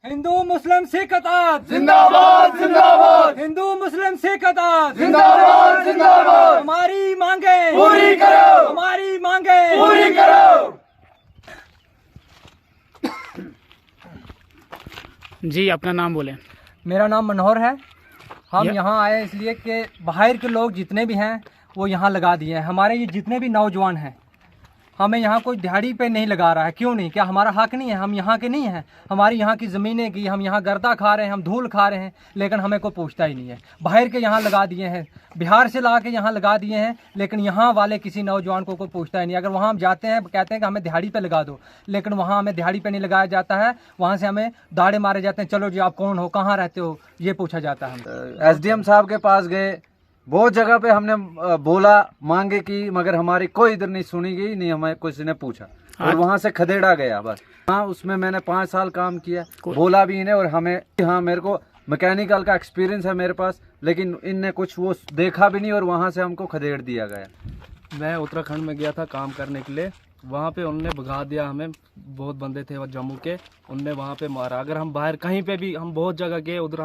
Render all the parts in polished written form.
हिंदू मुस्लिम सिख अतात जिंदाबाद जिंदाबाद, हिंदू मुस्लिम सिख अतात जिंदाबाद जिंदाबाद, हमारी मांगे पूरी करो, हमारी मांगे पूरी करो। जी अपना नाम बोलें। मेरा नाम मनोहर है। हम यहाँ आए इसलिए कि बाहर के लोग जितने भी हैं वो यहाँ लगा दिए हैं। हमारे ये जितने भी नौजवान हैं, हमें यहाँ कोई दिहाड़ी पे नहीं लगा रहा है। क्यों नहीं? क्या हमारा हक नहीं है? हम यहाँ के नहीं हैं? हमारी यहाँ की ज़मीनें की, हम यहाँ गर्दा खा रहे हैं, हम धूल खा रहे हैं, लेकिन हमें कोई पूछता ही नहीं है। बाहर के यहाँ लगा दिए हैं, बिहार से ला के यहाँ लगा दिए हैं, लेकिन यहाँ वाले किसी नौजवान को कोई पूछता ही नहीं। अगर वहाँ हम जाते हैं, कहते हैं कि हमें दिहाड़ी पे लगा दो, लेकिन वहाँ हमें दिहाड़ी पे नहीं लगाया जाता है। वहाँ से हमें दाड़े मारे जाते हैं, चलो जी आप कौन हो, कहाँ रहते हो, ये पूछा जाता है। एसडीएम साहब के पास गए, बहुत जगह पे हमने बोला, मांगे की, मगर हमारी कोई इधर नहीं सुनी गई, नहीं हमें किसी ने पूछा और वहाँ से खदेड़ा गया बस। हाँ, उसमें मैंने 5 साल काम किया, बोला भी इन्हें, और हमें, हाँ मेरे को मैकेनिकल का एक्सपीरियंस है मेरे पास, लेकिन इनने कुछ वो देखा भी नहीं और वहाँ से हमको खदेड़ दिया गया। मैं उत्तराखंड में गया था काम करने के लिए, वहाँ पे उनने भगा दिया हमें। बहुत बंदे थे वो जम्मू के, उनने वहाँ पे मारा। अगर हम बाहर कहीं पे भी, हम बहुत जगह गए उधर,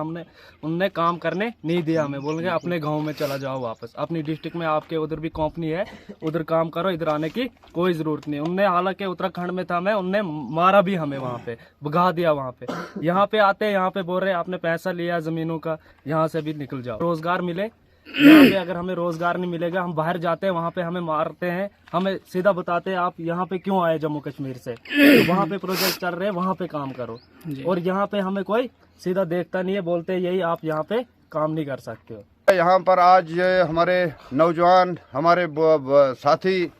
उनने काम करने नहीं दिया हमें। बोल गए अपने गांव में चला जाओ वापस, अपनी डिस्ट्रिक्ट में आपके उधर भी कंपनी है, उधर काम करो, इधर आने की कोई ज़रूरत नहीं। उनने, हालांकि उत्तराखंड में था मैं, उनने मारा भी हमें, वहाँ पे भगा दिया। वहाँ पे यहाँ पे आते, यहाँ पे बोल रहे आपने पैसा लिया ज़मीनों का, यहाँ से भी निकल जाओ, रोज़गार मिले। यहाँ पे अगर हमें रोजगार नहीं मिलेगा, हम बाहर जाते हैं, वहाँ पे हमें मारते हैं, हमें सीधा बताते हैं आप यहाँ पे क्यों आए जम्मू कश्मीर से, तो वहाँ पे प्रोजेक्ट चल रहे हैं, वहाँ पे काम करो। और यहाँ पे हमें कोई सीधा देखता नहीं है, बोलते हैं यही आप यहाँ पे काम नहीं कर सकते हो। यहाँ पर आज ये हमारे नौजवान, हमारे साथी,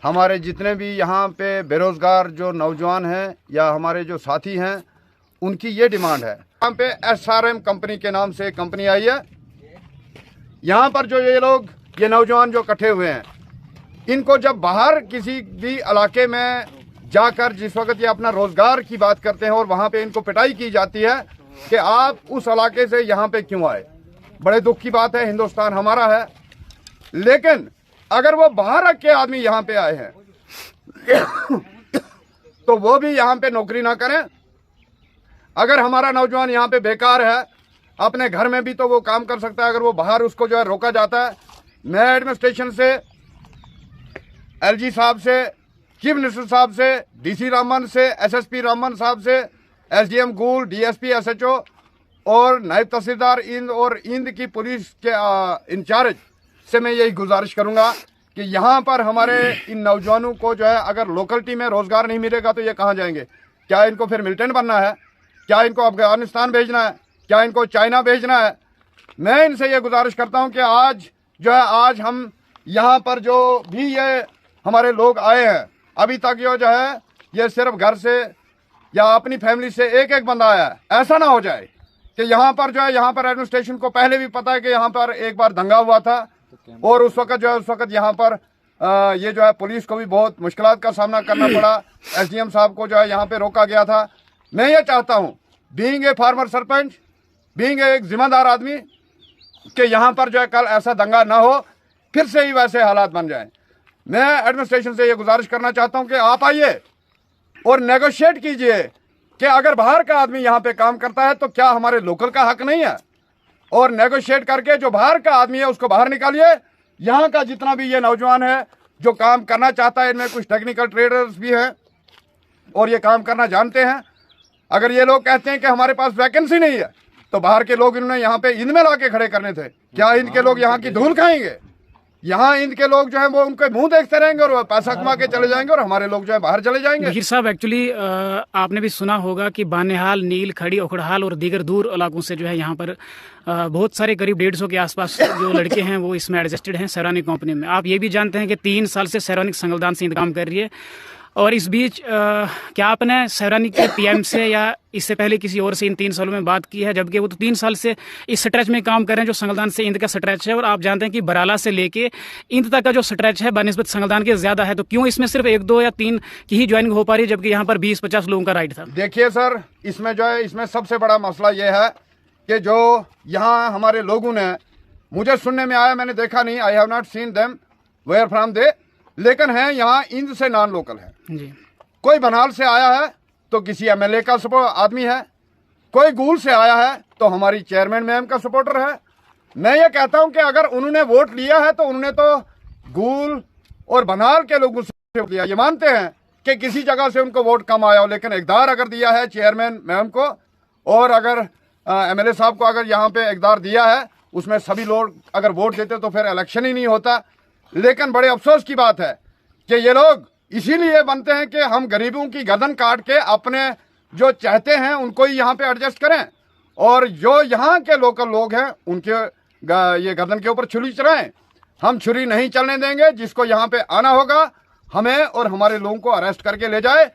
हमारे जितने भी यहाँ पे बेरोजगार जो नौजवान हैं या हमारे जो साथी हैं, उनकी ये डिमांड है। यहाँ पे SRM कंपनी के नाम से कंपनी आई है। यहाँ पर जो ये लोग, ये नौजवान जो इकट्ठे हुए हैं, इनको जब बाहर किसी भी इलाके में जाकर जिस वक्त ये अपना रोजगार की बात करते हैं और वहाँ पे इनको पिटाई की जाती है कि आप उस इलाके से यहाँ पे क्यों आए। बड़े दुख की बात है, हिंदुस्तान हमारा है, लेकिन अगर वो बाहर के आदमी यहाँ पे आए हैं तो वो भी यहाँ पे नौकरी ना करें। अगर हमारा नौजवान यहाँ पे बेकार है, अपने घर में भी तो वो काम कर सकता है, अगर वो बाहर उसको जो है रोका जाता है। मैं एडमिनिस्ट्रेशन से, LG साहब से, चीफ मिनिस्टर साहब से, DC रामन से, SSP रामन साहब से, SDM गूल, DSP SHO और नायब तहसीलदार इंद और इंद की पुलिस के इंचार्ज से मैं यही गुजारिश करूंगा कि यहाँ पर हमारे इन नौजवानों को जो है, अगर लोकलिटी में रोजगार नहीं मिलेगा तो ये कहाँ जाएंगे? क्या इनको फिर मिलिटेंट बनना है? क्या इनको अफगानिस्तान भेजना है? क्या इनको चाइना भेजना है? मैं इनसे ये गुजारिश करता हूं कि आज जो है, आज हम यहाँ पर जो भी ये हमारे लोग आए हैं, अभी तक जो है ये सिर्फ घर से या अपनी फैमिली से एक एक बंदा आया है। ऐसा ना हो जाए कि यहाँ पर जो है, यहाँ पर एडमिनिस्ट्रेशन को पहले भी पता है कि यहाँ पर एक बार दंगा हुआ था और उस वक्त जो है, उस वक्त यहाँ पर ये जो है पुलिस को भी बहुत मुश्किलात का सामना करना पड़ा। SDM साहब को जो है यहाँ पे रोका गया था। मैं ये चाहता हूँ, being a farmer sarpanch, being एक जिम्मेदार आदमी, कि यहाँ पर जो है कल ऐसा दंगा ना हो, फिर से ही वैसे हालात बन जाएं। मैं एडमिनिस्ट्रेशन से ये गुजारिश करना चाहता हूँ कि आप आइए और नेगोशिएट कीजिए कि अगर बाहर का आदमी यहाँ पे काम करता है तो क्या हमारे लोकल का हक नहीं है? और नेगोशिएट करके जो बाहर का आदमी है उसको बाहर निकालिए। यहाँ का जितना भी ये नौजवान है जो काम करना चाहता है, इनमें कुछ टेक्निकल ट्रेडर्स भी हैं और ये काम करना जानते हैं। अगर ये लोग कहते हैं कि हमारे पास वैकेंसी नहीं है, तो बाहर के लोग इन्होंने यहाँ पे इंद में ला के खड़े करने थे। क्या इनके लोग यहाँ की धूल खाएंगे? यहाँ इनके लोग जो है वो उनके मुंह देखते रहेंगे और वो पैसा कमा के चले जाएंगे और हमारे लोग जो है बाहर चले जाएंगे। बशीर साहब, एक्चुअली आपने भी सुना होगा कि बानेहाल, नील, खड़ी, ओखड़हाल और दीगर दूर इलाकों से जो है यहाँ पर बहुत सारे करीब 150 के आसपास जो लड़के हैं वो इसमें एडजस्टेड हैं सैरानिक कंपनी में। आप ये भी जानते हैं कि 3 साल से सैरानिक संगलदान से इंतजाम कर रही है। और इस बीच क्या आपने सैरानिक के PM से या इससे पहले किसी और से इन 3 सालों में बात की है? जबकि वो तो 3 साल से इस स्ट्रेच में काम कर रहे हैं जो संगलदान से इंद का स्ट्रेच है, और आप जानते हैं कि बराला से लेके इंद तक का जो स्ट्रेच है बनिस्बत संगलदान के ज़्यादा है। तो क्यों इसमें सिर्फ 1, 2 या 3 की ही ज्वाइनिंग हो पा रही है, जबकि यहाँ पर 20-50 लोगों का राइट था? देखिए सर, इसमें जो है, इसमें सबसे बड़ा मसला ये है कि जो यहाँ हमारे लोगों ने, मुझे सुनने में आया, मैंने देखा नहीं, I have not seen them where from they, लेकिन है यहाँ इंद से नॉन लोकल है जी। कोई बनाल से आया है तो किसी MLA का आदमी है, कोई गूल से आया है तो हमारी चेयरमैन मैम का सपोर्टर है। मैं ये कहता हूं कि अगर उन्होंने वोट लिया है तो उन्होंने तो गूल और बनाल के लोगों से लिया। ये मानते हैं कि किसी जगह से उनको वोट कम आया हो, लेकिन इकदार अगर दिया है चेयरमैन मैम को और अगर एमएलए साहब को अगर यहाँ पे इकदार दिया है, उसमें सभी लोग अगर वोट देते तो फिर इलेक्शन ही नहीं होता। लेकिन बड़े अफसोस की बात है कि ये लोग इसीलिए बनते हैं कि हम गरीबों की गर्दन काट के अपने जो चाहते हैं उनको ही यहाँ पे एडजस्ट करें, और जो यहाँ के लोकल लोग हैं उनके ये गर्दन के ऊपर छुरी चलाएं। हम छुरी नहीं चलने देंगे। जिसको यहाँ पे आना होगा हमें और हमारे लोगों को अरेस्ट करके ले जाए,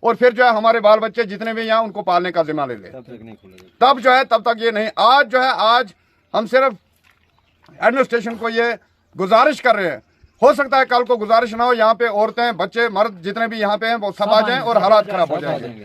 और फिर जो है हमारे बाल बच्चे जितने भी यहाँ उनको पालने का जिम्मा ले ले। तब जो है तब तक ये नहीं। आज जो है आज हम सिर्फ एडमिनिस्ट्रेशन को ये गुजारिश कर रहे हैं। हो सकता है कल को गुजारिश ना हो, यहाँ पे औरतें बच्चे मर्द जितने भी यहाँ पे हैं वो सब आ जाएं और हालात खराब हो जाएंगे।